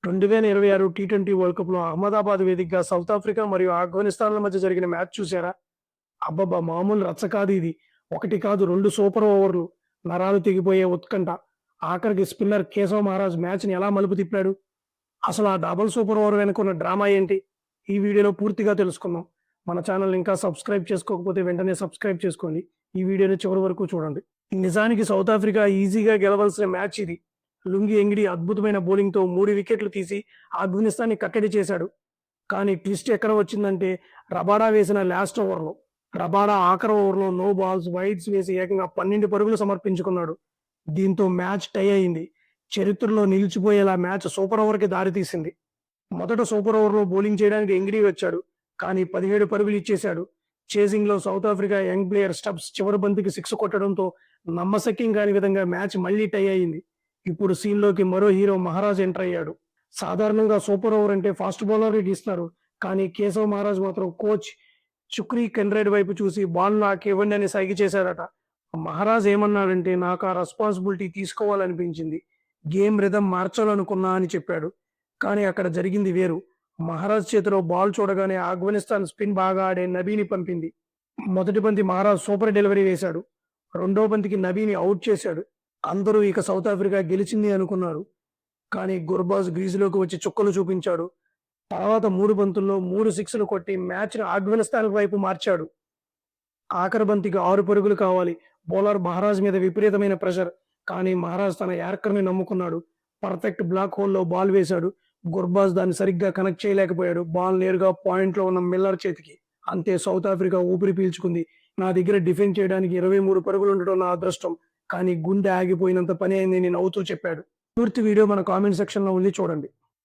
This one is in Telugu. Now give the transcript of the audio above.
2026 టీ20 వరల్డ్ కప్‌లో అహ్మదాబాద్ వేదికగా సౌత్ ఆఫ్రికా మరియు ఆఫ్ఘనిస్తాన్‌ల మధ్య జరిగిన మ్యాచ్ చూసారా? అబ్బబ్బా! మామూలు రచ్చ కాదు ఇది. ఒకటి కాదు 2 సూపర్ ఓవర్లు, నరాలు తెగిపోయే ఉత్కంఠ. ఆఖరికి స్పిన్నర్ కేశవ్ మహారాజ్ మ్యాచ్‌ని ఎలా మలుపు తిప్పాడు? అసలు ఆ డబుల్ సూపర్ ఓవర్ వెనుకున్న డ్రామా ఏంటి? ఈ వీడియోలో పూర్తిగా తెలుసుకుందాం. మన ఛానల్ ఇంకా సబ్స్క్రైబ్ చేసుకోకపోతే వెంటనే సబ్స్క్రైబ్ చేసుకోండి. ఈ వీడియోని చివరి వరకు చూడండి. నిజానికి సౌత్ ఆఫ్రికా ఈజీగా గెలవాల్సిన మ్యాచ్ ఇది. లుంగి ఎంగిడి అద్భుతమైన బౌలింగ్‌తో 3 వికెట్లు తీసి ఆఫ్ఘనిస్తాన్‌ని కట్టడి చేశాడు. కానీ ట్విస్ట్ ఎక్కడ వచ్చిందంటే రబాడా వేసిన లాస్ట్ ఓవర్‌లో. రబాడా ఆఖరి ఓవర్‌లో నో బాల్స్, వైడ్స్ వేసి ఏకంగా 12 పరుగులు సమర్పించుకున్నాడు. దీంతో మ్యాచ్ టై అయింది. చరిత్రలో నిలిచిపోయేలా మ్యాచ్ సూపర్ ఓవర్‌కి దారితీసింది. మొదట సూపర్ ఓవర్‌లో బౌలింగ్ చేయడానికి ఎంగిడి వచ్చాడు. కానీ 17 పరుగులు ఇచ్చేశాడు. చేసింగ్‌లో South Africa young player Stubbs చివరి బంతికి 6 కొట్టడంతో నమ్మశక్యం కాని విధంగా మ్యాచ్ మళ్లీ టై అయింది. ఇప్పుడు సీన్‌లోకి మరో హీరో మహారాజ్ ఎంటర్ అయ్యాడు. సాధారణంగా సూపర్ ఓవర్ అంటే ఫాస్ట్ బౌలర్‌ని గీస్తారు. కానీ కేశవ్ మహారాజ్ మాత్రం కోచ్ చుక్రీ కెన్రేడ్ వైపు చూసి బాల్ నాకివ్వండి అని సైగ చేశాడట. మహారాజ్ ఏమన్నాడంటే నాకు ఆ రెస్పాన్సిబిలిటీ తీసుకోవాలనిపించింది. గేమ్ రిథమ్ మార్చాలనుకున్నా అని చెప్పాడు. కానీ అక్కడ జరిగింది వేరు. మహారాజ్ చేతిలో బాల్ చూడగానే ఆఫ్ఘనిస్తాన్ స్పిన్ బాగా ఆడే నబీని పంపింది. మొదటి బంతి మహారాజ్ సూపర్ డెలివరీ వేశాడు. రెండో బంతికి నబీని అవుట్ చేశాడు. అందరూ ఇక సౌత్ ఆఫ్రికా గెలిచింది అనుకున్నారు. కానీ గుర్బాజ్ గ్రీజులోకి వచ్చి చుక్కలు చూపించాడు. తర్వాత 3 బంతుల్లో 3 సిక్స్‌లు కొట్టి మ్యాచ్‌ని ఆఫ్ఘనిస్తాన్ వైపు మార్చాడు. ఆఖరి బంతికి 6 పరుగులు కావాలి. బౌలర్ మహారాజ్ మీద విపరీతమైన ప్రెషర్. కానీ మహారాజ్ తన యార్కర్‌ని నమ్ముకున్నాడు. పర్ఫెక్ట్ బ్లాక్ హోల్‌లో బాల్ వేశాడు. గుర్బాజ్ దాన్ని సరిగ్గా కనెక్ట్ చేయలేకపోయాడు. బాల్ నేరుగా పాయింట్‌లో ఉన్న మిల్లర్ చేతికి. అంతే సౌత్ ఆఫ్రికా ఊపిరి పీల్చుకుంది. నా దగ్గర డిఫెండ్ చేయడానికి 23 పరుగులు ఉండడం నా అదృష్టం. కానీ గుండె ఆగిపోయినంత పని అయింది అని నవ్వుతూ చెప్పాడు. పూర్తి వీడియో మన కామెంట్ సెక్షన్‌లో ఉంది చూడండి.